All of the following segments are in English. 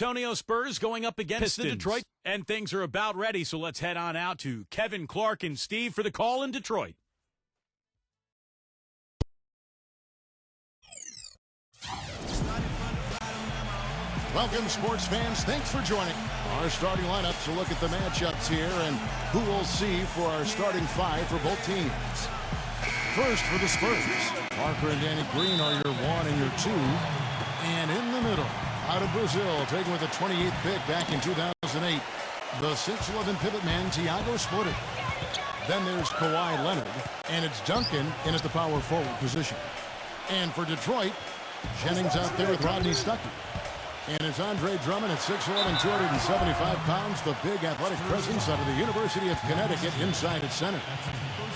Antonio Spurs going up against the Detroit. And things are about ready, so let's head on out to Kevin, Clark, and Steve for the call in Detroit. Welcome, sports fans. Thanks for joining. Our starting lineups will look at the matchups here and who we'll see for our starting five for both teams. First for the Spurs, Parker and Danny Green are your 1 and your 2. And in the middle, out of Brazil, taken with the 28th pick back in 2008, the 6'11" pivot man, Thiago Splitter. Then there's Kawhi Leonard, and it's Duncan in at the power forward position. And for Detroit, Jennings out there with Rodney Stuckey. And it's Andre Drummond at 6'11", 275 pounds, the big athletic presence out of the University of Connecticut inside at center.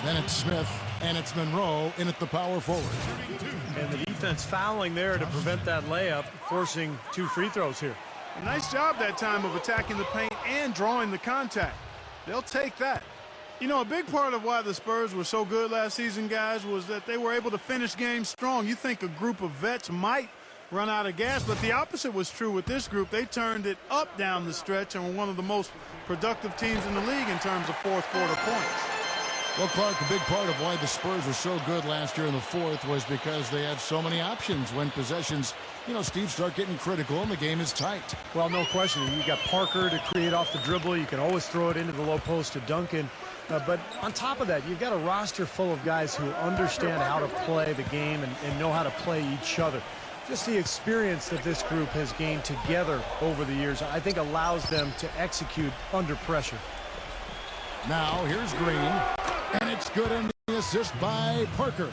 Then it's Smith, and it's Monroe in at the power forward. And the defense fouling there to prevent that layup, forcing 2 free throws here. A nice job that time of attacking the paint and drawing the contact. They'll take that. You know, a big part of why the Spurs were so good last season, guys, was that they were able to finish games strong. You think a group of vets might run out of gas, but the opposite was true with this group. They turned it up down the stretch and were one of the most productive teams in the league in terms of fourth quarter points. Well, Clark, a big part of why the Spurs were so good last year in the fourth was because they had so many options when possessions, Steve, start getting critical and the game is tight. Well, no question. You got Parker to create off the dribble. You can always throw it into the low post to Duncan. But on top of that, you've got a roster full of guys who understand how to play the game and know how to play each other. Just the experience that this group has gained together over the years, I think allows them to execute under pressure. Now, here's Green, and it's good in the assist by Parker.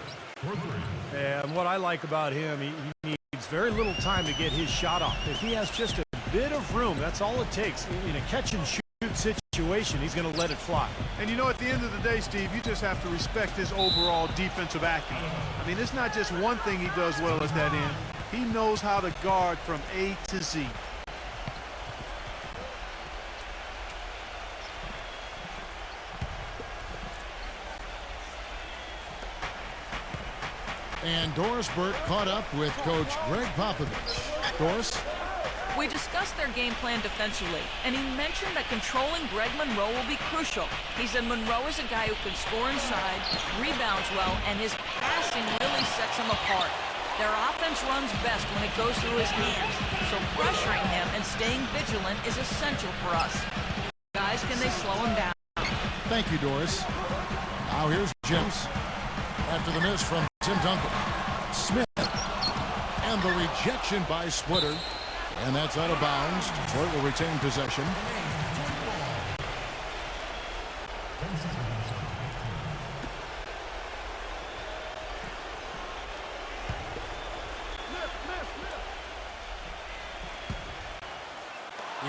And what I like about him, he needs very little time to get his shot off. If he has just a bit of room, that's all it takes. In a catch-and-shoot situation, he's going to let it fly. And at the end of the day, Steve, you just have to respect his overall defensive acumen. I mean, it's not just one thing he does well at that end. He knows how to guard from A to Z. And Doris Burke caught up with Coach Greg Popovich. Doris? We discussed their game plan defensively, and he mentioned that controlling Greg Monroe will be crucial. He said Monroe is a guy who can score inside, rebounds well, and his passing really sets him apart. Their offense runs best when it goes through his hands, so pressuring him and staying vigilant is essential for us. Guys, can they slow him down? Thank you, Doris. Now here's James. After the miss from Tim Duncan. Smith. And the rejection by Splitter. And that's out of bounds. Detroit will retain possession.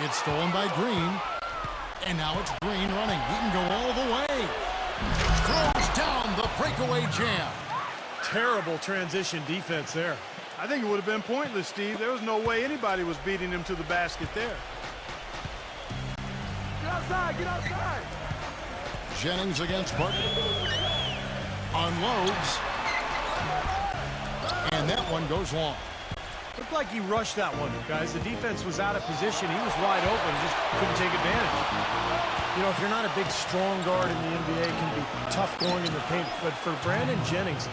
It's stolen by Green. And now it's Green running. He can go all the way. Throws down the breakaway jam. Terrible transition defense there. I think it would have been pointless, Steve. There was no way anybody was beating him to the basket there. Get outside, get outside. Jennings against Parker. Unloads. And that one goes long. Looked like he rushed that one, guys. The defense was out of position. He was wide open, just couldn't take advantage. If you're not a big, strong guard in the NBA, it can be tough going in the paint. But for Brandon Jennings,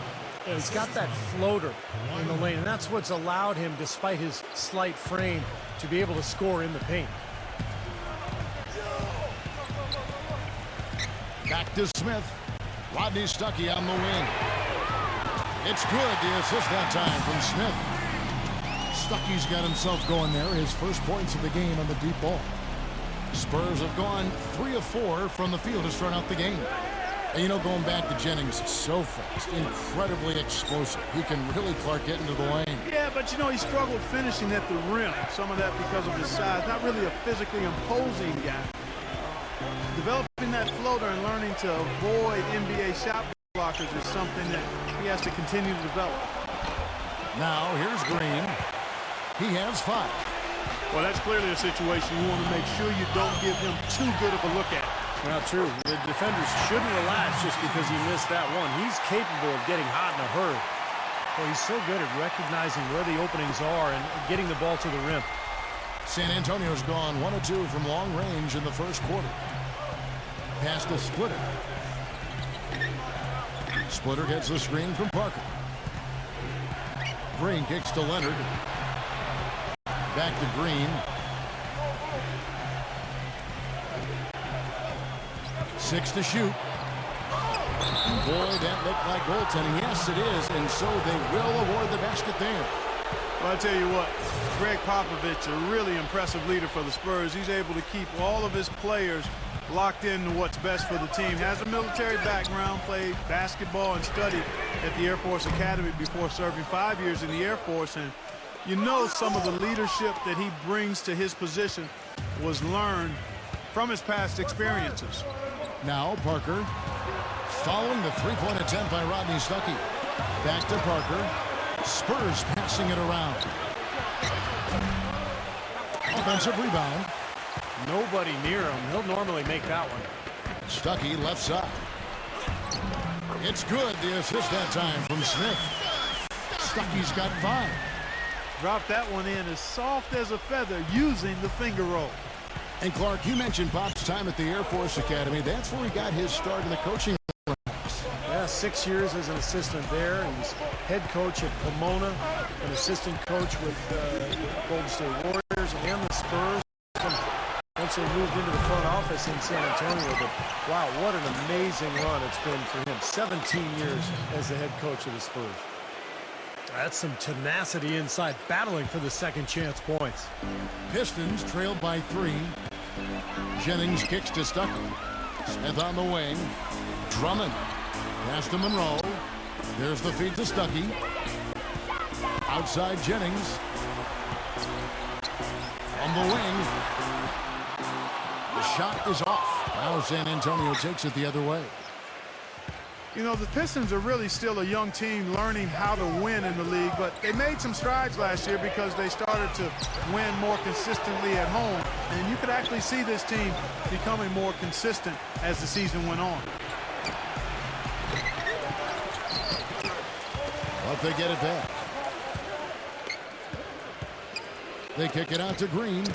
he's got that floater in the lane, and that's what's allowed him, despite his slight frame, to be able to score in the paint. Back to Smith. Rodney Stuckey on the wing. It's good, the assist that time from Smith. Stuckey's got himself going there, his first points of the game on the deep ball. Spurs have gone 3 of 4 from the field to start out the game. And going back to Jennings, so fast, incredibly explosive. He can really, Clark, get into the lane. Yeah, but he struggled finishing at the rim. Some of that because of his size. Not really a physically imposing guy. Developing that floater and learning to avoid NBA shot blockers is something that he has to continue to develop. Now, here's Green. He has 5. Well, that's clearly a situation you want to make sure you don't give him too good of a look at. Not true. The defenders shouldn't relax just because he missed that one. He's capable of getting hot in a hurry. Well, he's so good at recognizing where the openings are and getting the ball to the rim. San Antonio's gone 1 of 2 from long range in the first quarter. Pass to Splitter. Splitter gets the screen from Parker. Green kicks to Leonard. Back to Green. 6 to shoot. And boy, that looked like goaltending. Yes, it is. And so they will award the basket there. Well, I tell you what, Greg Popovich, a really impressive leader for the Spurs. He's able to keep all of his players locked into what's best for the team. Has a military background, played basketball and studied at the Air Force Academy before serving 5 years in the Air Force. And you know some of the leadership that he brings to his position was learned from his past experiences. Now Parker following the three-point attempt by Rodney Stuckey. Back to Parker. Spurs passing it around. Offensive rebound. Nobody near him. He'll normally make that one. Stuckey left side. It's good. The assist that time from Smith. Stuckey's got 5. Dropped that one in as soft as a feather using the finger roll. And Clark, you mentioned Pop's time at the Air Force Academy. That's where he got his start in the coaching ranks. Yeah, 6 years as an assistant there. He's head coach at Pomona, an assistant coach with Golden State Warriors and the Spurs. Eventually moved into the front office in San Antonio. But wow, what an amazing run it's been for him. 17 years as the head coach of the Spurs. That's some tenacity inside, battling for the second chance points. Pistons trailed by 3. Jennings kicks to Stuckey. Smith on the wing. Drummond. Pass to Monroe. There's the feed to Stuckey. Outside Jennings. On the wing. The shot is off. Now San Antonio takes it the other way. You know, the Pistons are really still a young team learning how to win in the league, but they made some strides last year because they started to win more consistently at home. And you could actually see this team becoming more consistent as the season went on. But they get it back. They kick it out to Green.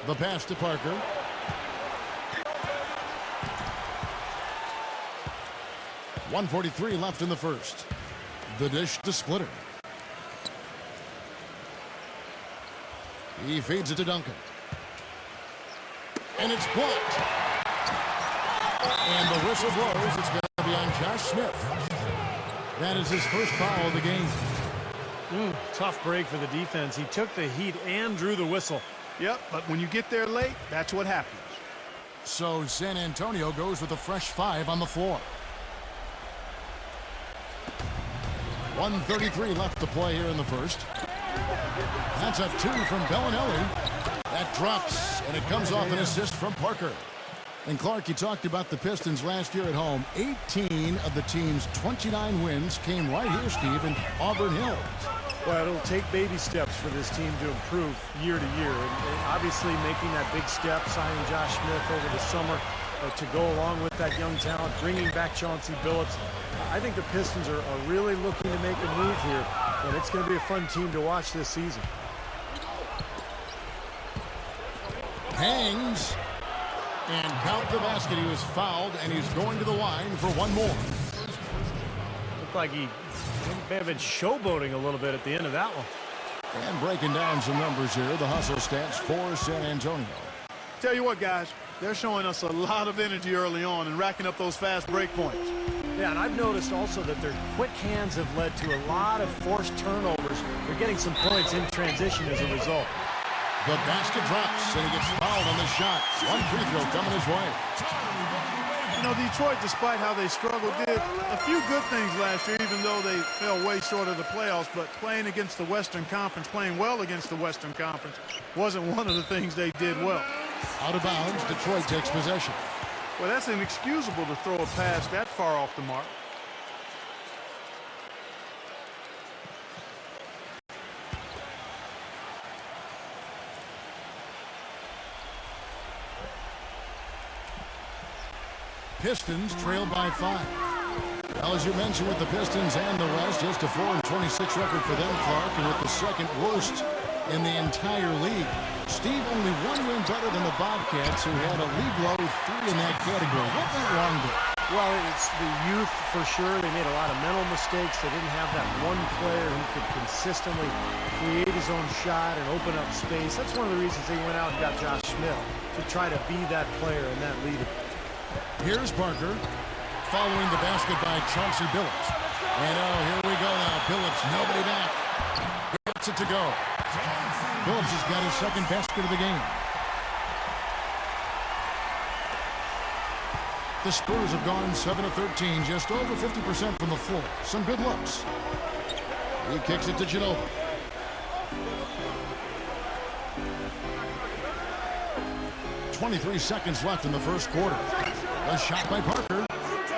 The pass to Parker. .143 left in the first. The dish to Splitter. He feeds it to Duncan. And it's blocked. And the whistle blows. It's going to be on Josh Smith. That is his first foul of the game. Tough break for the defense. He took the heat and drew the whistle. Yep, but when you get there late, that's what happens. So San Antonio goes with a fresh 5 on the floor. 1:33 left to play here in the first. That's a 2 from Bellinelli. That drops, and it comes off an assist from Parker. And Clark, you talked about the Pistons last year at home. 18 of the team's 29 wins came right here, Steve, in Auburn Hills. Well, it'll take baby steps for this team to improve year to year. And obviously making that big step, signing Josh Smith over the summer to go along with that young talent, bringing back Chauncey Billups. I think the Pistons are really looking to make a move here, and it's going to be a fun team to watch this season. Hangs and count the basket. He was fouled, and he's going to the line for one more. Looked like he may have been showboating a little bit at the end of that one. And breaking down some numbers here, the hustle stats for San Antonio. Tell you what, guys, they're showing us a lot of energy early on and racking up those fast break points. Yeah, and I've noticed also that their quick hands have led to a lot of forced turnovers. They're getting some points in transition as a result. The basket drops, and he gets fouled on the shot. One free throw coming his way. You know, Detroit, despite how they struggled, did a few good things last year, even though they fell way short of the playoffs. But playing against the Western Conference, playing well against the Western Conference, wasn't one of the things they did well. Out of bounds, Detroit takes possession. Well, that's inexcusable to throw a pass that far off the mark. Pistons trail by 5. Well, as you mentioned, with the Pistons and the West, just a 4-26 record for them, Clark, and with the second worst in the entire league. Steve, only one win better than the Bobcats, who had a league-low 3 in that category. What went wrong there? Well, it's the youth for sure. They made a lot of mental mistakes. They didn't have that one player who could consistently create his own shot and open up space. That's one of the reasons they went out and got Josh Smith, to try to be that player and that leader. Here's Parker, following the basket by Chauncey Billups. And here we go now. Billups, nobody back. Gets it to go. Billups has got his second basket of the game. The Spurs have gone 7 of 13, just over 50% from the floor. Some good looks. He kicks it to Ginobili. .23 seconds left in the first quarter. A shot by Parker.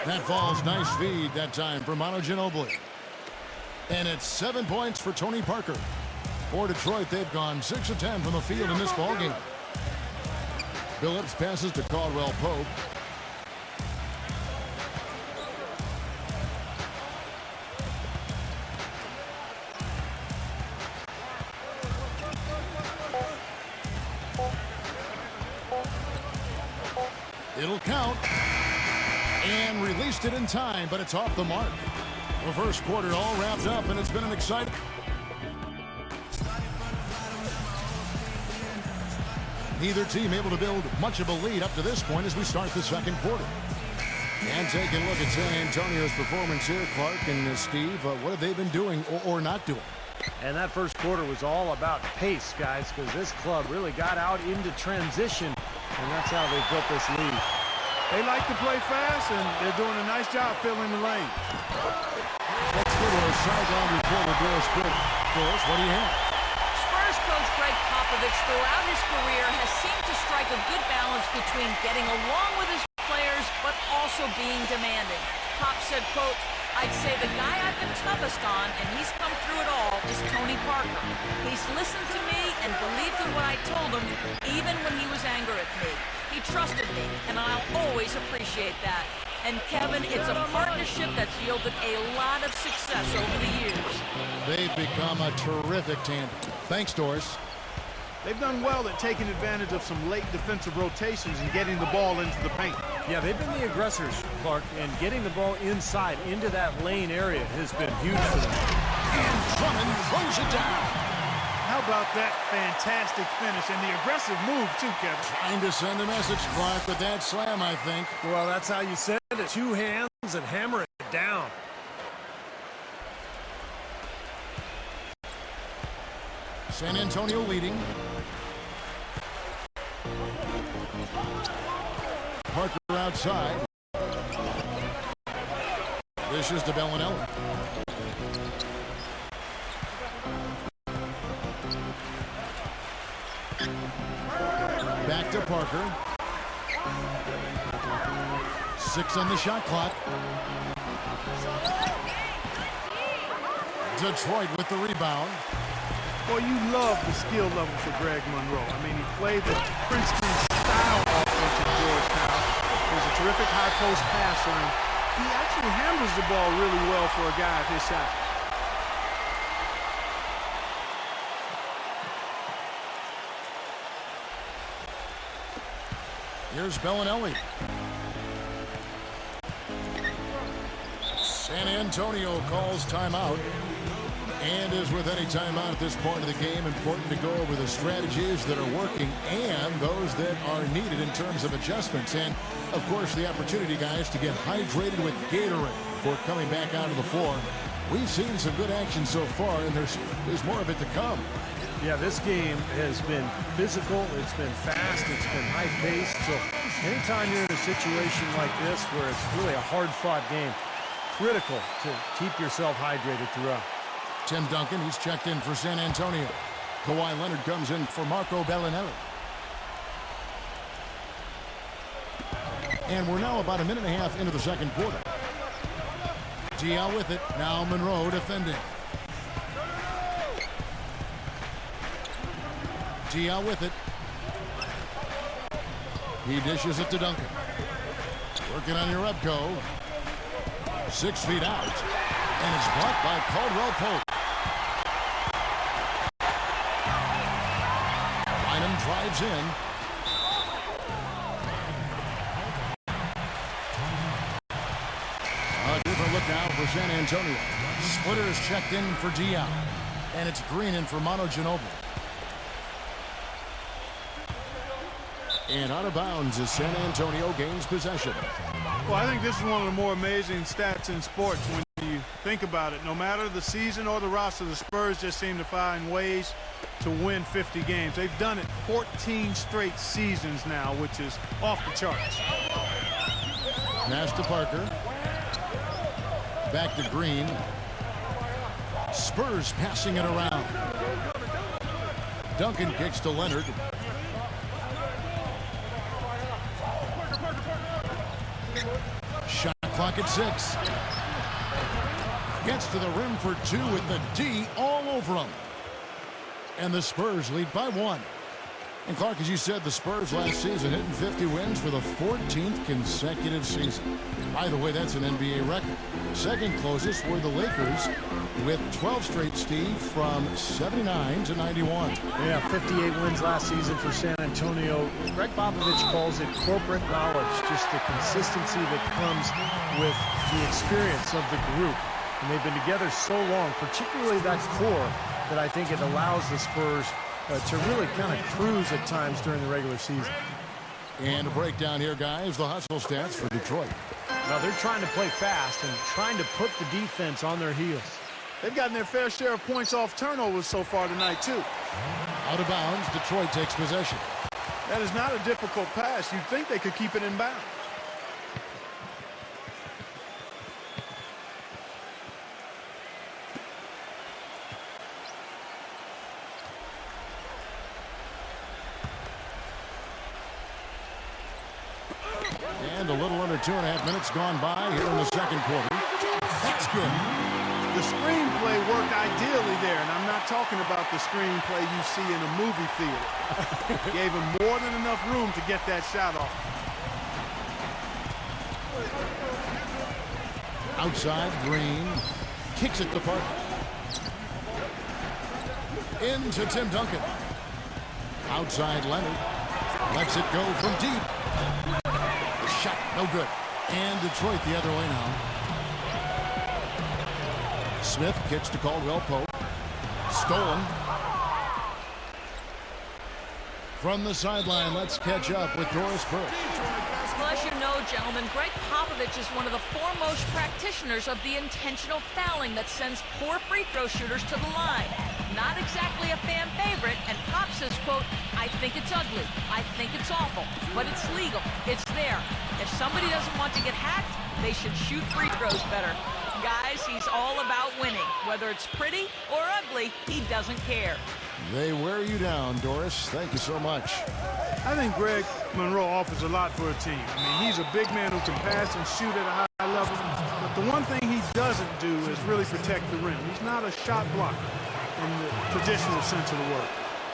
That falls. Nice feed that time for Manu Ginobili. And it's 7 points for Tony Parker. For Detroit, they've gone 6 of 10 from the field in this ballgame. Billups passes to Caldwell Pope. It'll count. And released it in time, but it's off the mark. The first quarter all wrapped up, and it's been an exciting... Neither team able to build much of a lead up to this point as we start the second quarter. And taking a look at San Antonio's performance here, Clark and Steve, what have they been doing or not doing? And that first quarter was all about pace, guys, because this club really got out into transition, and that's how they built this lead. They like to play fast, and they're doing a nice job filling the lane. Let's go to our sideline reporter, Doris Bill. Doris, what do you have? Spurs coach Greg Popovich throughout his career has seemed to strike a good balance between getting along with his players but also being demanding. Pop said, quote, "I'd say the guy I've been toughest on, and he's come through it all, is Tony Parker. He's listened to me and believed in what I told him, even when he was angry at me. He trusted me, and I'll always appreciate that." And Kevin, it's a partnership that's yielded a lot of success over the years. They've become a terrific tandem. Thanks, Doris. They've done well at taking advantage of some late defensive rotations and getting the ball into the paint. Yeah, they've been the aggressors, Clark, and getting the ball inside into that lane area has been huge for them. And Drummond throws it down. How about that fantastic finish and the aggressive move, too, Kevin? Trying to send a message, Clark, with that slam, I think. Well, that's how you send it. 2 hands and hammer it down. San Antonio leading. Parker outside. This is to Bellinelli. Back to Parker. 6 on the shot clock. Detroit with the rebound. Boy, you love the skill level for Greg Monroe. I mean, he played the Princeton-style offense at Georgetown. He's a terrific high-post passer, and he actually handles the ball really well for a guy of his size. Here's Bellinelli. San Antonio calls timeout. And as with any timeout at this point of the game, important to go over the strategies that are working and those that are needed in terms of adjustments. And, of course, the opportunity, guys, to get hydrated with Gatorade before coming back out of the floor. We've seen some good action so far, and there's more of it to come. Yeah, this game has been physical, it's been fast, it's been high-paced. So anytime you're in a situation like this where it's really a hard-fought game, critical to keep yourself hydrated throughout. Tim Duncan, he's checked in for San Antonio. Kawhi Leonard comes in for Marco Bellinelli. And we're now about a minute and a half into the second quarter. GL with it. Now Monroe defending. GL with it. He dishes it to Duncan. Working on your Rebco. 6 feet out. And it's blocked by Caldwell Pope. moves in. A different look now for San Antonio. Splitter is checked in for Dion. And it's Green in for Manu Ginobili. And out of bounds as San Antonio gains possession. Well, I think this is one of the more amazing stats in sports when you think about it. No matter the season or the roster, the Spurs just seem to find ways to win 50 games. They've done it 14 straight seasons now, which is off the charts. Pass to Parker. Back to Green. Spurs passing it around. Duncan kicks to Leonard. Shot clock at 6. Gets to the rim for 2 with the D all over him. And the Spurs lead by 1. And Clark, as you said, the Spurs last season hitting 50 wins for the 14th consecutive season. By the way, that's an NBA record. Second closest were the Lakers with 12 straight, Steve, from 79 to 91. Yeah, 58 wins last season for San Antonio. Greg Popovich calls it corporate knowledge, just the consistency that comes with the experience of the group. And they've been together so long, particularly that core, that I think it allows the Spurs to really kind of cruise at times during the regular season. And a breakdown here, guys. The hustle stats for Detroit. Now they're trying to play fast and trying to put the defense on their heels. They've gotten their fair share of points off turnovers so far tonight, too. Out of bounds, Detroit takes possession. That is not a difficult pass. You'd think they could keep it in bounds. And a little under 2.5 minutes gone by here in the second quarter. That's good. The screenplay worked ideally there, and I'm not talking about the screenplay you see in a movie theater. Gave him more than enough room to get that shot off. Outside, Green kicks it to Parker. Into Tim Duncan. Outside, Leonard lets it go from deep. Shot, no good. And Detroit the other way now. Smith kicks to Caldwell Pope. Stolen. From the sideline, let's catch up with Doris Burke. Well, as you know, gentlemen, Greg Popovich is one of the foremost practitioners of the intentional fouling that sends poor free throw shooters to the line. Not exactly a fan favorite, and Pop says, quote, I think it's ugly, I think it's awful, but it's legal, it's there. If somebody doesn't want to get hacked, they should shoot free throws better. Guys, he's all about winning. Whether it's pretty or ugly, he doesn't care. They wear you down, Doris. Thank you so much. I think Greg Monroe offers a lot for a team. I mean, he's a big man who can pass and shoot at a high level. But the one thing he doesn't do is really protect the rim. He's not a shot blocker in the traditional sense of the word.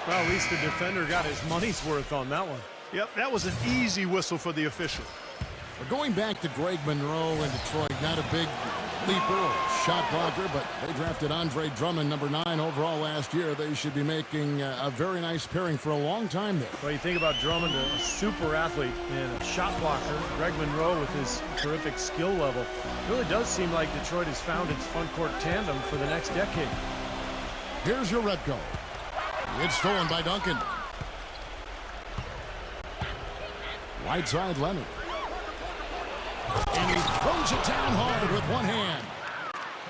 Well, at least the defender got his money's worth on that one. Yep, that was an easy whistle for the official. We're going back to Greg Monroe in Detroit. Not a big leaper or shot blocker, but they drafted Andre Drummond, number 9 overall last year. They should be making a very nice pairing for a long time there. Well, you think about Drummond, a super athlete and a shot blocker. Greg Monroe with his terrific skill level. It really does seem like Detroit has found its front court tandem for the next decade. Here's your Redco. It's stolen by Duncan. Right side, Leonard. And he throws it down hard with one hand.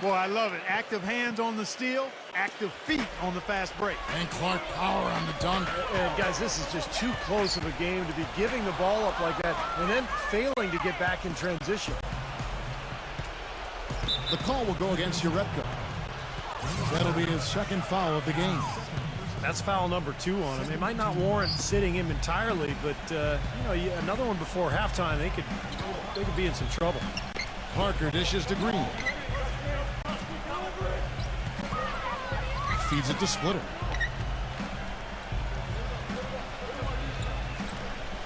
Boy, I love it. Active hands on the steal, active feet on the fast break. And Clark power on the dunk. And guys, this is just too close of a game to be giving the ball up like that and then failing to get back in transition. The call will go against Urepka. That'll be his second foul of the game. That's foul number 2 on him. They might not warrant sitting him entirely, but you know, another one before halftime, they could be in some trouble. Parker dishes to Green. Feeds it to Splitter.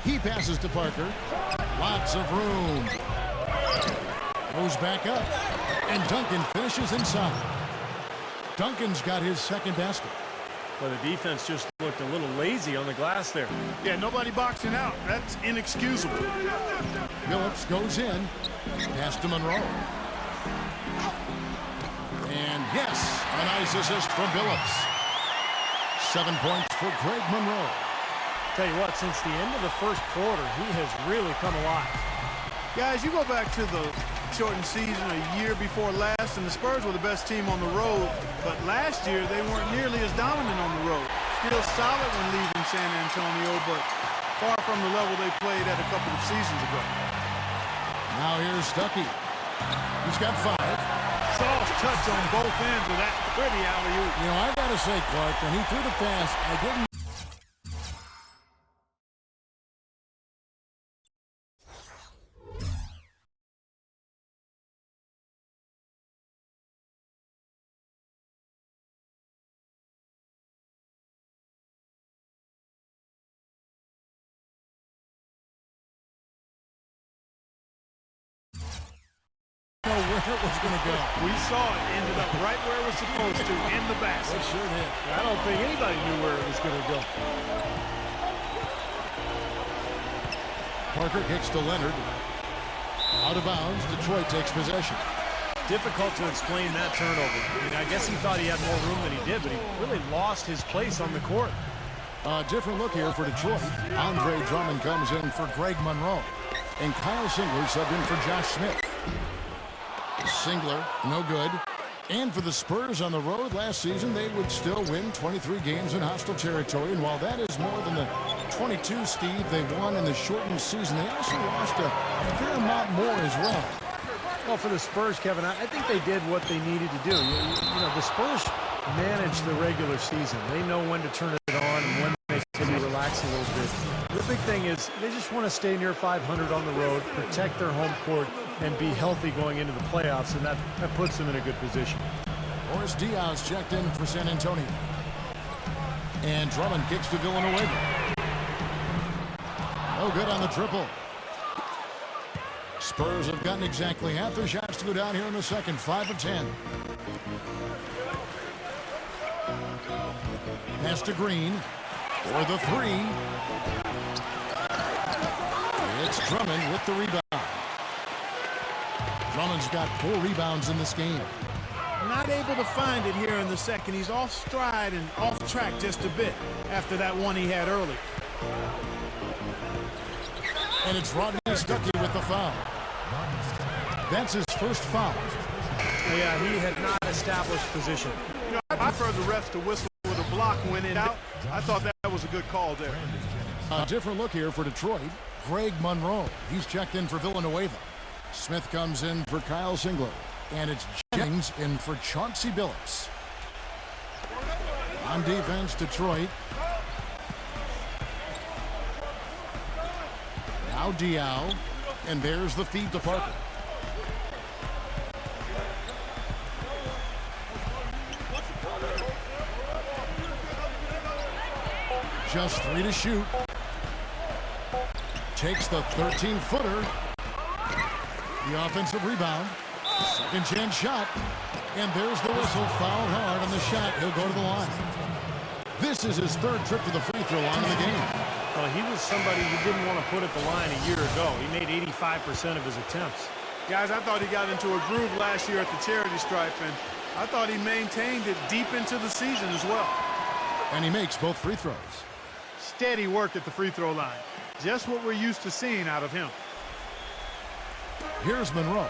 He passes to Parker. Lots of room. Goes back up. And Duncan finishes inside. Duncan's got his second basket. But the defense just looked a little lazy on the glass there. Yeah, nobody boxing out. That's inexcusable. Phillips goes in. Pass to Monroe. And yes, a nice assist from Phillips. 7 points for Greg Monroe. Tell you what, since the end of the first quarter, he has really come alive. Guys, you go back to the shortened season a year before last, and the Spurs were the best team on the road. But last year, they weren't nearly as dominant on the road. Still solid when leaving San Antonio, but far from the level they played at a couple of seasons ago. Now here's Stuckey. He's got 5. Soft touch on both ends of that pretty alley-oop. You know, I got to say, Clark, when he threw the pass, I didn't. Where it was going to go. We saw it ended up right where it was supposed to, in the basket. It sure did. I don't think anybody knew where it was going to go. Parker kicks to Leonard. Out of bounds. Detroit takes possession. Difficult to explain that turnover. I mean, I guess he thought he had more room than he did, but he really lost his place on the court. A different look here for Detroit. Andre Drummond comes in for Greg Monroe. And Kyle Singler subbed in for Josh Smith. Singler, no good. And for the Spurs on the road last season, they would still win 23 games in hostile territory. And while that is more than the 22, Steve, they won in the shortened season, they also lost a fair amount more as well. Well, for the Spurs, Kevin, I think they did what they needed to do. You know, the Spurs manage the regular season. They know when to turn it on and when they can relax a little bit. The big thing is they just want to stay near 500 on the road, protect their home court, and be healthy going into the playoffs, and that puts them in a good position. Boris Diaz checked in for San Antonio. And Drummond kicks to Villanueva. No good on the triple. Spurs have gotten exactly half their shots to go down here in the second. 5 of 10. Pass to Green for the 3. It's Drummond with the rebound. Drummond's got 4 rebounds in this game. Not able to find it here in the second. He's off stride and off track just a bit after that one he had early. And it's Rodney Stuckey with the foul. That's his first foul. Yeah, he had not established position. You know, I prefer the refs to whistle with a block when in out. I thought that was a good call there. A different look here for Detroit. Greg Monroe. He's checked in for Villanueva. Smith comes in for Kyle Singler. And it's Jennings in for Chauncey Billups. On defense, Detroit. Now Diao. And there's the feed to Parker. Just 3 to shoot. Takes the 13-footer. The offensive rebound. Second chance shot. And there's the whistle. Fouled hard on the shot. He'll go to the line. This is his 3rd trip to the free throw line of the game. Well, he was somebody you didn't want to put at the line a year ago. He made 85% of his attempts. Guys, I thought he got into a groove last year at the charity stripe, and I thought he maintained it deep into the season as well. And he makes both free throws. Steady work at the free throw line. Just what we're used to seeing out of him. Here's Monroe.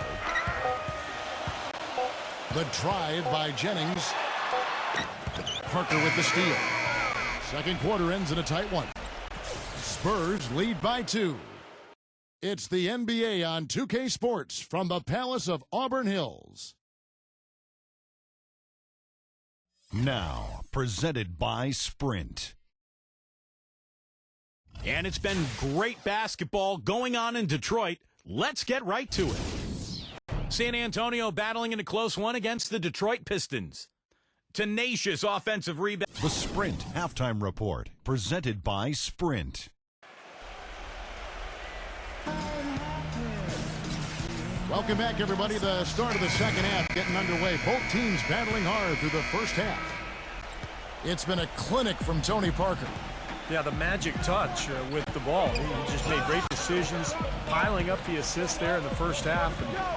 The drive by Jennings. Parker with the steal. Second quarter ends in a tight one. Spurs lead by 2. It's the NBA on 2K Sports from the Palace of Auburn Hills. Now, presented by Sprint. And it's been great basketball going on in Detroit. Let's get right to it. San Antonio battling in a close one against the Detroit Pistons. Tenacious offensive rebound. The Sprint Halftime Report, presented by Sprint. Welcome back, everybody. The start of the second half getting underway. Both teams battling hard through the first half. It's been a clinic from Tony Parker. Yeah, the magic touch with the ball. He just made great decisions, piling up the assists there in the first half,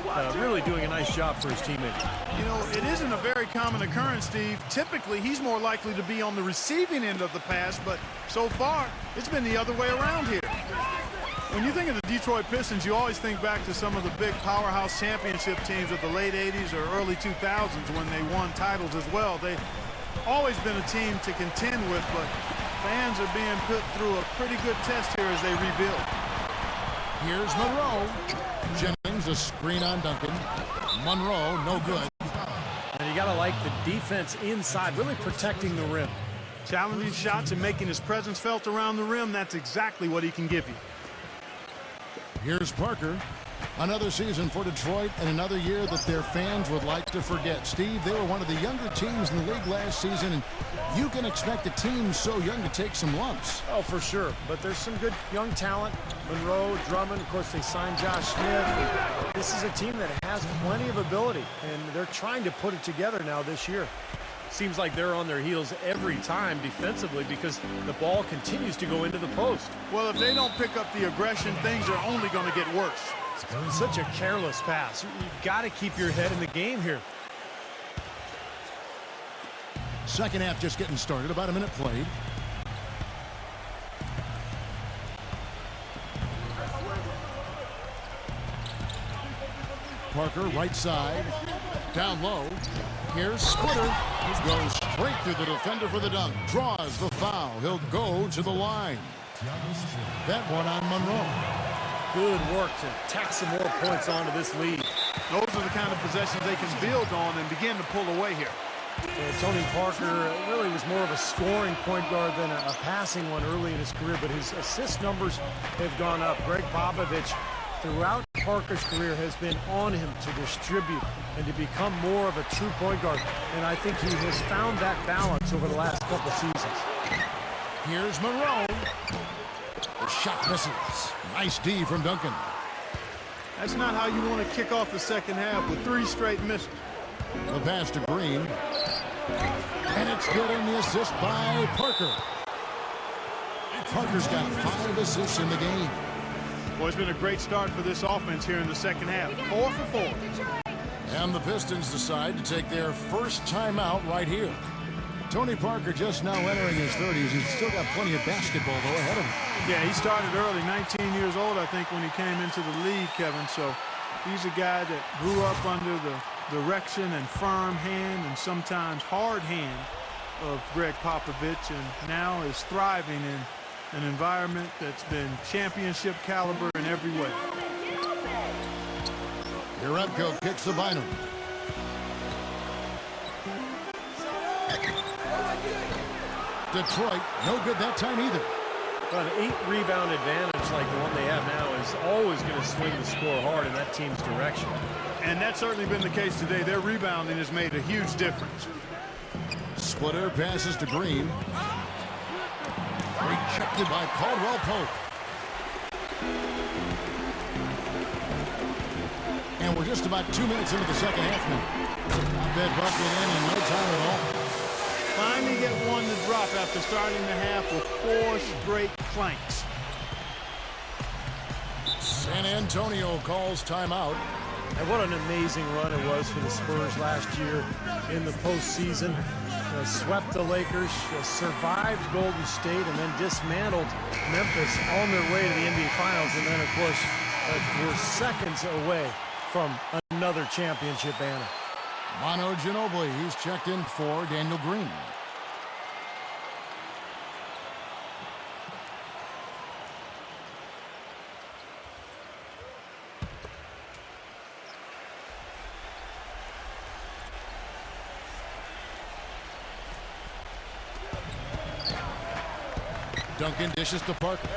and really doing a nice job for his teammates. You know, it isn't a very common occurrence, Steve. Typically, he's more likely to be on the receiving end of the pass, but so far, it's been the other way around here. When you think of the Detroit Pistons, you always think back to some of the big powerhouse championship teams of the late 80s or early 2000s when they won titles as well. They've always been a team to contend with, but fans are being put through a pretty good test here as they rebuild. Here's Monroe. Jennings, a screen on Duncan. Monroe, no good. And you got to like the defense inside, really protecting the rim. Challenging shots and making his presence felt around the rim, that's exactly what he can give you. Here's Parker. Another season for Detroit and another year that their fans would like to forget. Steve, they were one of the younger teams in the league last season, and you can expect a team so young to take some lumps. Oh, for sure. But there's some good young talent. Monroe, Drummond, of course, they signed Josh Smith. This is a team that has plenty of ability, and they're trying to put it together now this year. Seems like they're on their heels every time defensively because the ball continues to go into the post. Well, if they don't pick up the aggression, things are only going to get worse. Such a careless pass. You've got to keep your head in the game here. Second half just getting started. About a minute played. Parker, right side. Down low. Here's Splitter. Goes straight through the defender for the dunk. Draws the foul. He'll go to the line. That one on Monroe. Good work to tack some more points onto this lead. Those are the kind of possessions they can build on and begin to pull away here. Tony Parker really was more of a scoring point guard than a passing one early in his career, but his assist numbers have gone up. Greg Popovich, throughout Parker's career, has been on him to distribute and to become more of a true point guard, and I think he has found that balance over the last couple seasons. Here's Monroe. The shot misses. Nice D from Duncan. That's not how you want to kick off the second half with 3 straight misses. The pass to Green. And it's good in the assist by Parker. Parker's got 5 assists in the game. Well, it's been a great start for this offense here in the second half. 4 for 4. And the Pistons decide to take their first timeout right here. Tony Parker just now entering his 30s. He's still got plenty of basketball, though, ahead of him. Yeah, he started early, 19 years old, I think, when he came into the league, Kevin. So he's a guy that grew up under the direction and firm hand and sometimes hard hand of Greg Popovich, and now is thriving in an environment that's been championship caliber in every way. Jerebko kicks the Bynum. Detroit, no good that time either. But an 8-rebound advantage like the one they have now is always going to swing the score hard in that team's direction. And that's certainly been the case today. Their rebounding has made a huge difference. Splitter passes to Green. Rejected by Caldwell Pope. And we're just about 2 minutes into the second half now. That bucket in no time at all. Finally get one to drop after starting the half with 4 straight clanks. San Antonio calls timeout. And what an amazing run it was for the Spurs last year in the postseason. Swept the Lakers, survived Golden State, and then dismantled Memphis on their way to the NBA Finals. And then, of course, we're seconds away from another championship banner. Manu Ginobili, he's checked in for Daniel Green. Duncan dishes to Parker.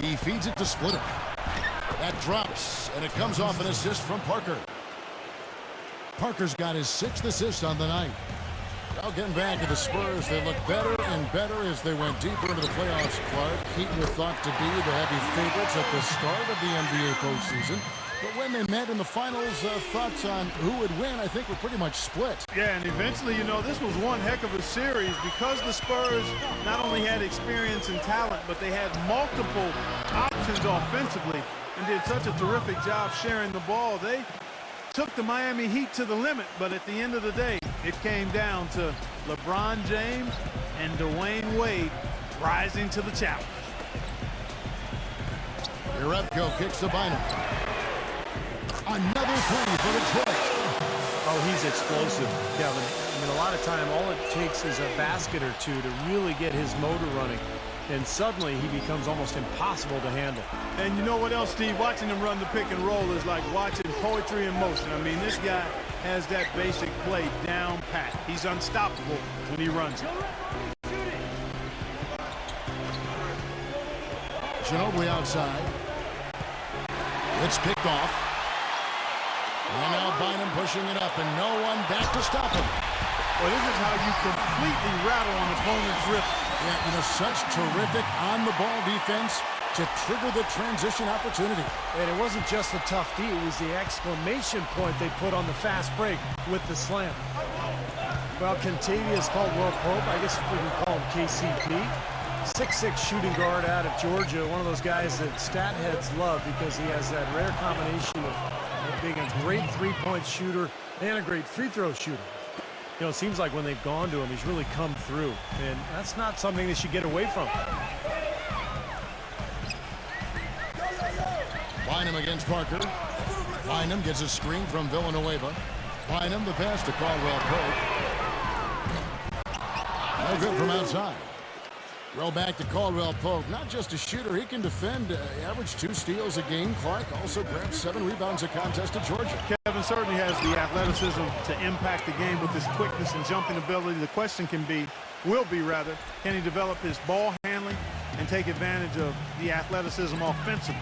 He feeds it to Splitter. That drops, and it comes off an assist from Parker. Parker's got his 6th assist on the night. Well, getting back to the Spurs, they look better and better as they went deeper into the playoffs, Clark. Heat were thought to be the heavy favorites at the start of the NBA postseason. But when they met in the finals, thoughts on who would win, I think, were pretty much split. Yeah, and eventually, you know, this was one heck of a series because the Spurs not only had experience and talent, but they had multiple options offensively and did such a terrific job sharing the ball. They took the Miami Heat to the limit, but at the end of the day, it came down to LeBron James and Dwayne Wade rising to the challenge. Jerebko kicks to Bynum. Another three for Detroit. Oh, he's explosive, Kevin. I mean, a lot of time, all it takes is a basket or two to really get his motor running. And suddenly, he becomes almost impossible to handle. And you know what else, Steve? Watching him run the pick and roll is like watching poetry in motion. I mean, this guy has that basic play down pat. He's unstoppable when he runs it. Ginobili outside. It's picked off. And now Bynum pushing it up, and no one back to stop him. Well, this is how you completely rattle an opponent's rip. Yeah, you know, such terrific on-the-ball defense to trigger the transition opportunity. And it wasn't just a tough D, it was the exclamation point they put on the fast break with the slam. Well, Kentavious Caldwell Pope, I guess we can call him KCP. 6'6" shooting guard out of Georgia, one of those guys that stat heads love because he has that rare combination of being a great three-point shooter and a great free throw shooter. You know, it seems like when they've gone to him, he's really come through, and that's not something they should get away from. Bynum against Parker. Bynum gets a screen from Villanueva. Bynum the pass to Caldwell Pope. No good from outside. Throw back to Caldwell Pope. Not just a shooter, he can defend. Average 2 steals a game. Clark also grabbed 7 rebounds a contest at Georgia. Kevin certainly has the athleticism to impact the game with his quickness and jumping ability. The question will be, can he develop his ball handling and take advantage of the athleticism offensively?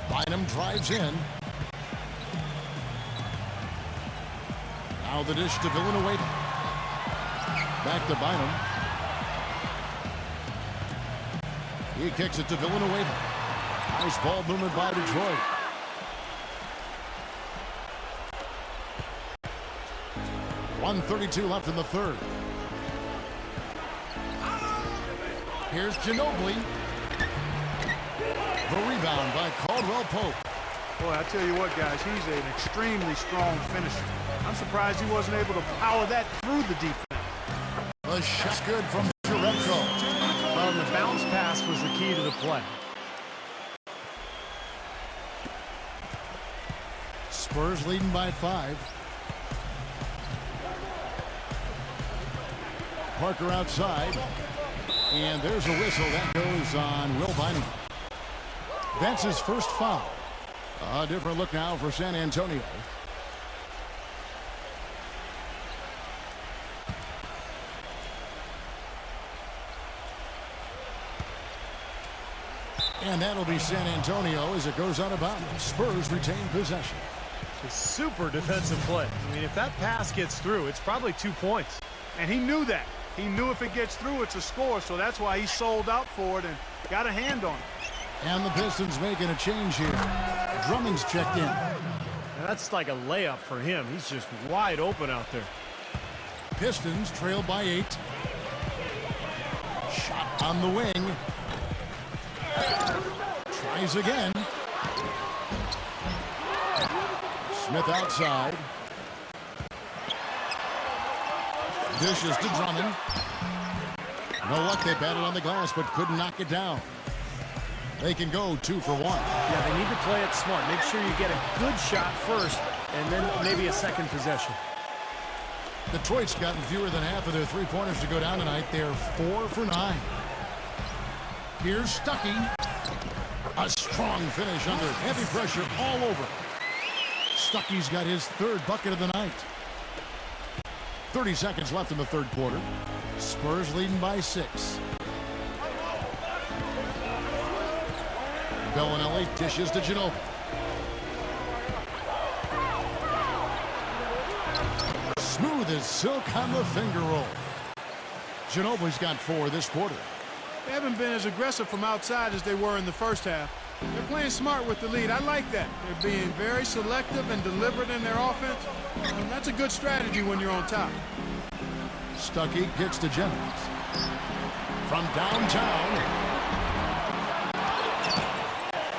Bynum drives in. Now the dish to Villanueva. Back to Bynum. He kicks it to Villanueva. Nice ball movement by Detroit. .132 left in the third. Here's Ginobili. The rebound by Caldwell Pope. Boy, I tell you what, guys, he's an extremely strong finisher. I'm surprised he wasn't able to power that through the defense. The shot's good from Jerebko. Well, the bounce pass was the key to the play. Spurs leading by 5. Parker outside. And there's a whistle. That goes on Will Bynum. That's his first foul. A different look now for San Antonio. And that'll be San Antonio as it goes out of bounds. Spurs retain possession. A super defensive play. I mean, if that pass gets through, it's probably 2 points. And he knew that. He knew if it gets through, it's a score, so that's why he sold out for it and got a hand on it. And the Pistons making a change here. Drummond's checked in. That's like a layup for him. He's just wide open out there. Pistons trail by 8. Shot on the wing. Tries again. Smith outside. Dishes to Drummond. No luck, they battled on the glass, but couldn't knock it down. They can go 2 for 1. Yeah, they need to play it smart. Make sure you get a good shot first, and then maybe a second possession. Detroit's gotten fewer than half of their three-pointers to go down tonight. They're 4 for 9. Here's Stuckey. A strong finish under heavy pressure all over. Stuckey's got his 3rd bucket of the night. 30 seconds left in the 3rd quarter. Spurs leading by 6. Bellinelli dishes to Ginobili. Smooth is silk on the finger roll. Ginobili's got 4 this quarter. They haven't been as aggressive from outside as they were in the first half. They're playing smart with the lead. I like that. They're being very selective and deliberate in their offense. And that's a good strategy when you're on top. Stuckey kicks to Jennings. From downtown,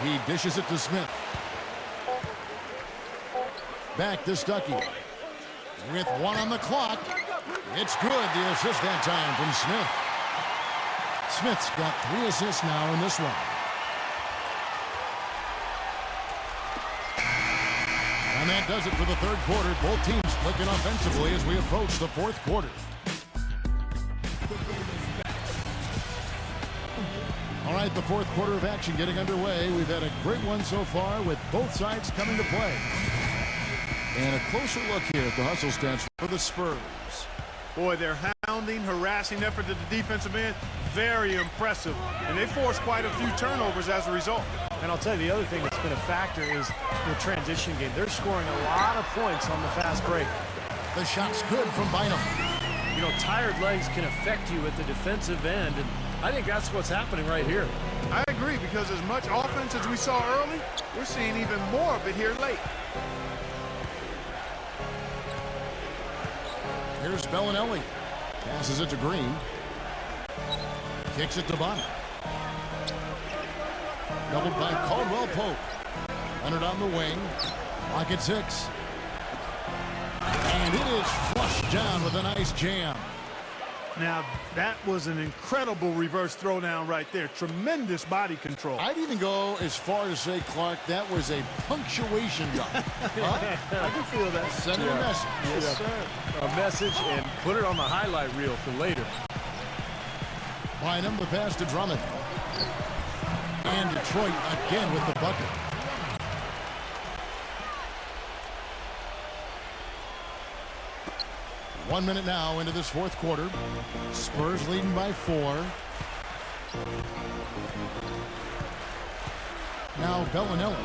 he dishes it to Smith. Back to Stuckey. With 1 on the clock. It's good. The assist that time from Smith. Smith's got 3 assists now in this one. And that does it for the third quarter. Both teams clicking offensively as we approach the fourth quarter. All right, the fourth quarter of action getting underway. We've had a great one so far with both sides coming to play. And a closer look here at the hustle stats for the Spurs. Boy, their hounding, harassing effort at the defensive end, very impressive. And they forced quite a few turnovers as a result. And I'll tell you, the other thing that's been a factor is the transition game. They're scoring a lot of points on the fast break. The shot's good from Bynum. You know, tired legs can affect you at the defensive end, and I think that's what's happening right here. I agree, because as much offense as we saw early, we're seeing even more of it here late. Here's Bellinelli. Passes it to Green. Kicks it to Bonner. Doubled by Caldwell Pope. Leonard on the wing. Clock at 6. And it is flushed down with a nice jam. Now, that was an incredible reverse throwdown right there. Tremendous body control. I'd even go as far as say, Clark, that was a punctuation dunk. I can feel that. Send a message. Yes, sir. A message, and put it on the highlight reel for later. Bynum, the pass to Drummond. And Detroit again with the bucket. One minute now into this fourth quarter. Spurs leading by 4. Now Bellinelli.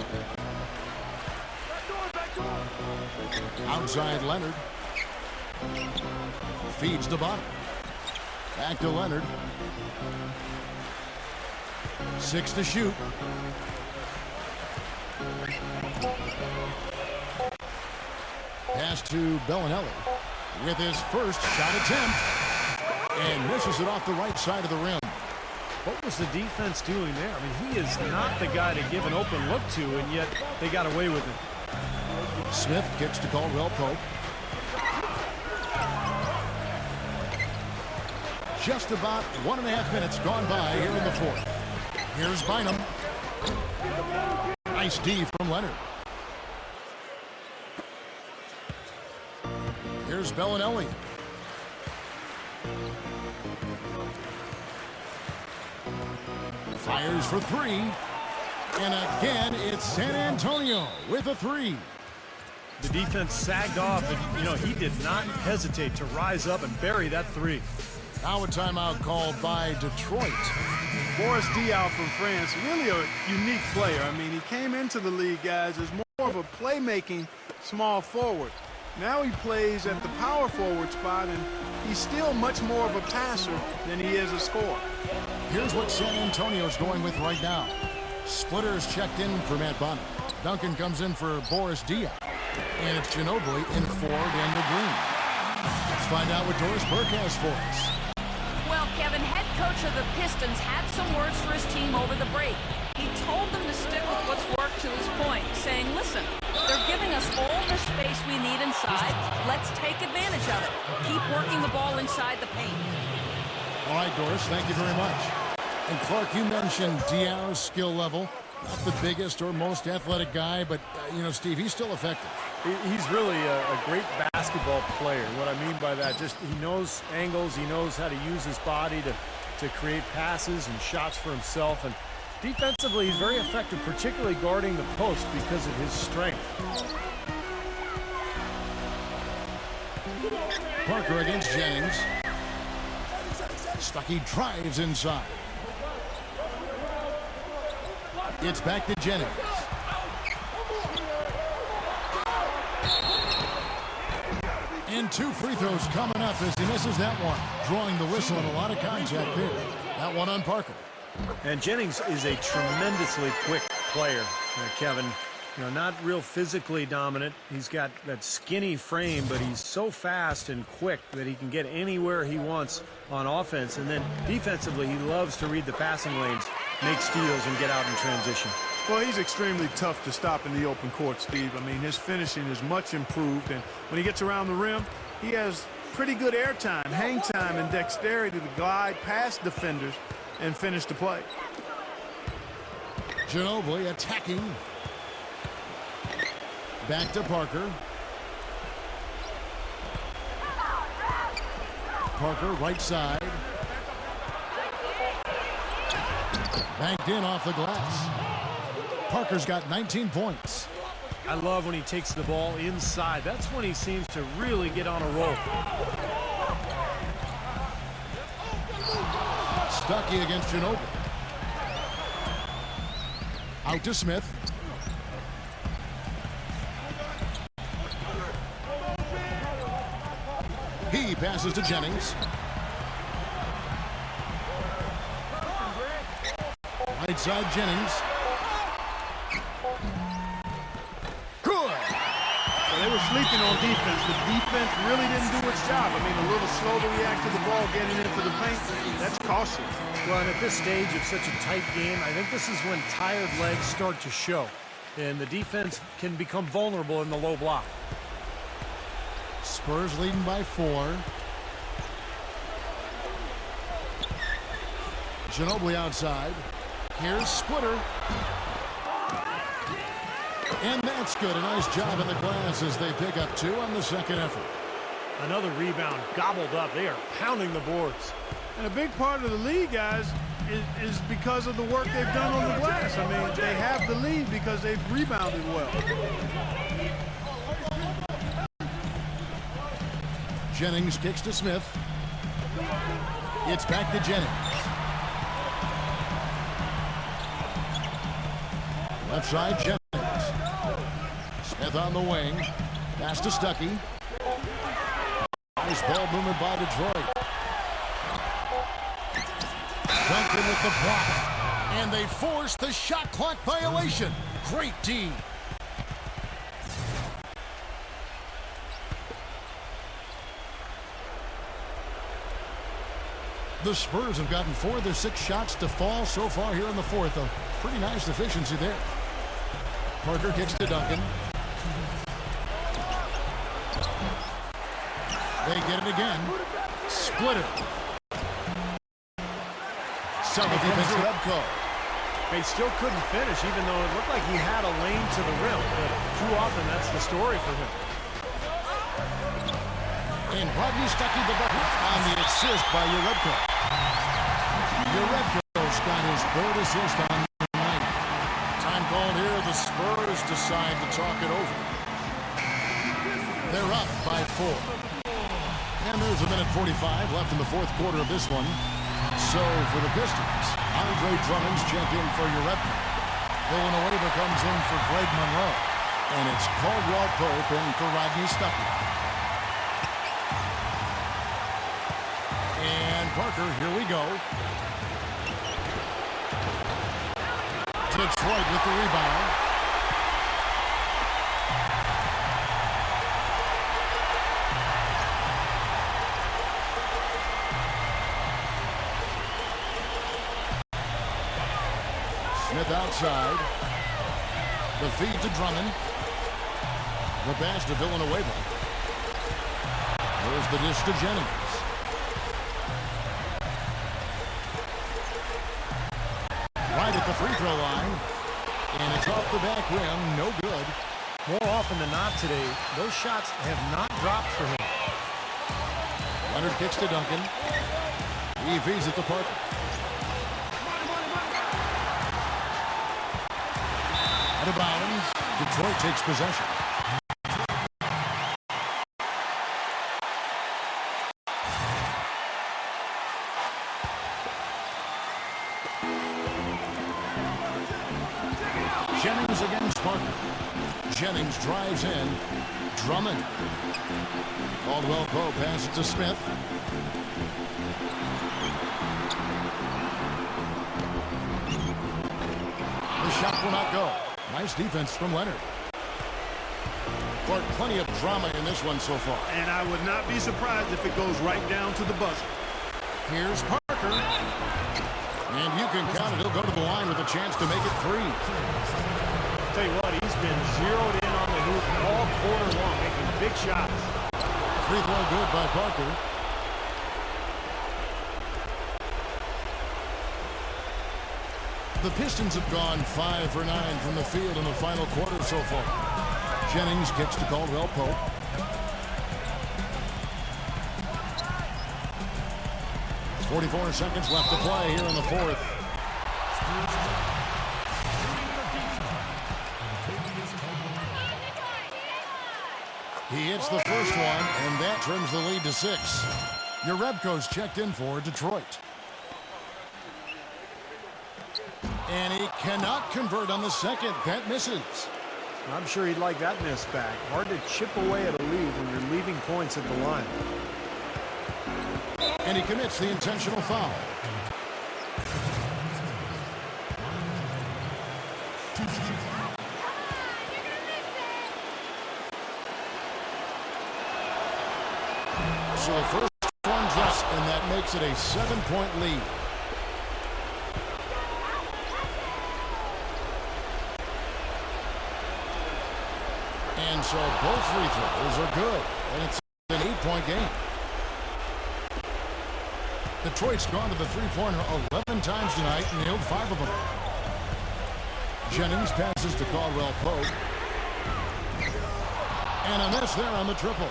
Outside Leonard. Feeds to Bonner. Back to Leonard. 6 to shoot. Pass to Bellinelli with his first shot attempt. And misses it off the right side of the rim. What was the defense doing there? I mean, he is not the guy to give an open look to, and yet they got away with it. Smith kicks to Caldwell Pope. Just about 1.5 minutes gone by here in the fourth. Here's Bynum. Nice D from Leonard. Here's Bellinelli. Fires for 3. And again, it's San Antonio with a 3. The defense sagged off, and, you know, he did not hesitate to rise up and bury that 3. Now a timeout called by Detroit. Boris Diaw from France, really a unique player. I mean, he came into the league, guys, as more of a playmaking small forward. Now he plays at the power forward spot, and he's still much more of a passer than he is a scorer. Here's what San Antonio's going with right now. Splitters checked in for Matt Bonner. Duncan comes in for Boris Diaw. And it's Ginobili in for Daniel Green. Let's find out what Doris Burke has for us. Well, Kevin, head coach of the Pistons had some words for his team over the break. He told them to stick with what's worked to this point, saying, listen, they're giving us all the space we need inside. Let's take advantage of it. Keep working the ball inside the paint. All right, Doris, thank you very much. And Clark, you mentioned Diaw's skill level. Not the biggest or most athletic guy, but, you know, Steve, he's still effective. He's really a great basketball player. What I mean by that, just he knows angles, he knows how to use his body to create passes and shots for himself. And defensively, he's very effective, particularly guarding the post because of his strength. Parker against Jennings. Stuckey drives inside. It's back to Jennings. And 2 free throws coming up as he misses that one. Drawing the whistle and a lot of contact there. That one on Parker. And Jennings is a tremendously quick player, Kevin. You know, not real physically dominant. He's got that skinny frame, but he's so fast and quick that he can get anywhere he wants on offense. And then defensively, he loves to read the passing lanes, make steals, and get out in transition. Well, he's extremely tough to stop in the open court, Steve. I mean, his finishing is much improved, and when he gets around the rim, he has pretty good air time, hang time, and dexterity to glide past defenders and finish the play. Ginobili attacking. Back to Parker. Parker, right side. Banked in off the glass. Parker's got 19 points. I love when he takes the ball inside. That's when he seems to really get on a roll. Stuckey against Ginobili. Out to Smith. He passes to Jennings. Right side, Jennings. Good. Well, they were sleeping on defense. The defense really didn't do its job. I mean, a little slow to react to the ball getting into the paint. That's costly. Well, and at this stage of such a tight game, I think this is when tired legs start to show. And the defense can become vulnerable in the low block. Spurs leading by 4. Ginobili outside. Here's Splitter. And that's good. A nice job in the glass as they pick up 2 on the second effort. Another rebound gobbled up. They are pounding the boards. And a big part of the lead, guys, is because of the work they've done on the glass. I mean, they have the lead because they've rebounded well. Jennings kicks to Smith. It's back to Jennings. Left side, Jennings. Smith on the wing. Pass to Stuckey. Nice ball movement by Detroit. Duncan with the block. And they force the shot clock violation. Great D. The Spurs have gotten 4 of their 6 shots to fall so far here in the fourth. A pretty nice efficiency there. Parker kicks to Duncan. They get it again. Splitter. Solid defense to Rebko. They still couldn't finish, even though it looked like he had a lane to the rim. But too often, that's the story for him. And Rodney Stuckey the bucket on the assist by Rebko. Rebko's got his 3rd assist on the night. Time called here. The Spurs decide to talk it over. They're up by 4. And there's a minute 45 left in the fourth quarter of this one. So for the Pistons, Andre Drummond's check in for Rebko. Villanueva comes in for Greg Monroe. And it's Caldwell Pope in for Rodney Stuckey. And Parker, here we go. Detroit with the rebound. Smith outside. The feed to Drummond. The pass to Villanueva. There's the dish to Jennings. Right at the free throw line. And it's off the back rim. No good. More often than not today, those shots have not dropped for him. Leonard kicks to Duncan. He feeds it to Parker. Out of bounds. Detroit takes possession. Jennings against Parker. Jennings drives in. Drummond. Caldwell Pope passes to Smith. The shot will not go. Nice defense from Leonard. Clark, plenty of drama in this one so far. And I would not be surprised if it goes right down to the buzzer. Here's Parker. And you can count it. He'll go to the line with a chance to make it 3. Tell you what, he's been zeroed in on the hoop all quarter long, making big shots. Free throw good by Parker. The Pistons have gone 5 for 9 from the field in the final quarter so far. Jennings kicks to Caldwell Pope. It's 44 seconds left to play here in the fourth. He hits the first one, and that turns the lead to 6. Yarebko's checked in for Detroit. And he cannot convert on the second. That misses. I'm sure he'd like that miss back. Hard to chip away at a lead when you're leaving points at the line. And he commits the intentional foul. So the first one drops, and that makes it a 7-point lead. And so both free throws are good, and it's an 8-point game. Detroit's gone to the three-pointer 11 times tonight and nailed 5 of them. Jennings passes to Caldwell Pope. And a miss there on the triple.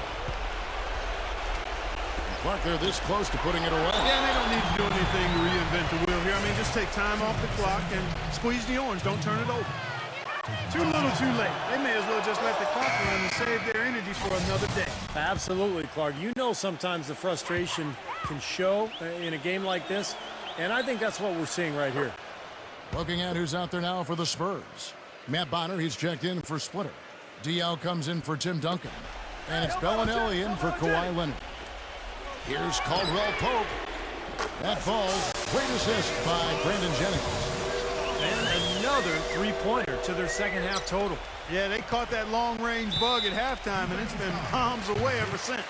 Clark, they're this close to putting it away. Yeah, they don't need to do anything to reinvent the wheel here. I mean, just take time off the clock and squeeze the orange. Don't turn it over. Too little, too late. They may as well just let the clock run and save their energy for another day. Absolutely, Clark. You know sometimes the frustration can show in a game like this, and I think that's what we're seeing right here. Looking at who's out there now for the Spurs. Matt Bonner, he's checked in for Splitter. Diaw comes in for Tim Duncan. And it's Bellinelli in for Kawhi Leonard. Here's Caldwell Pope. That falls. Great assist by Brandon Jennings. And another three-pointer to their second half total. Yeah, they caught that long-range bug at halftime, and it's been bombs away ever since.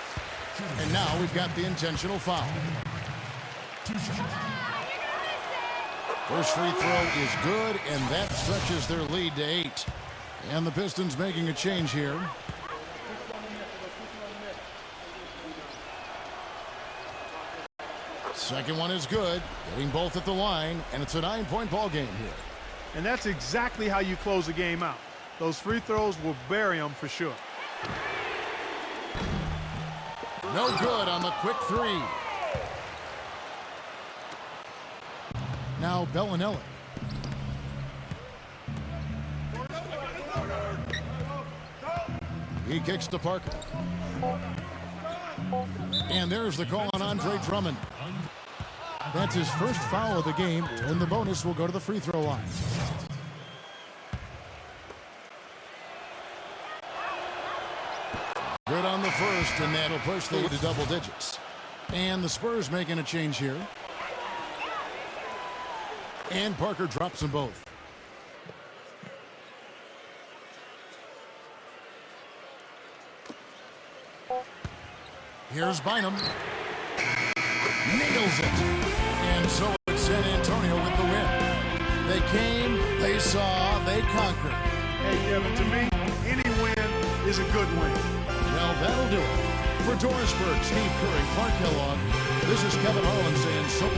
And now we've got the intentional foul. First free throw is good, and that stretches their lead to 8. And the Pistons making a change here. Second one is good, getting both at the line, and it's a 9-point ball game here. And that's exactly how you close a game out. Those free throws will bury them for sure. No good on the quick 3. Now Bellinelli. He kicks to Parker. And there's the call on Andre Drummond. That's his first foul of the game, and the bonus will go to the free throw line. Good on the first, and that'll push the lead to double digits. And the Spurs making a change here. And Parker drops them both. Here's Bynum. Nails it. And so it's San Antonio with the win. They came, they saw, they conquered. Hey, Kevin, to me, any win is a good win. Well, that'll do it. For Doris Burke, Steve Curry, Clark Kellogg, this is Kevin Harlan saying so.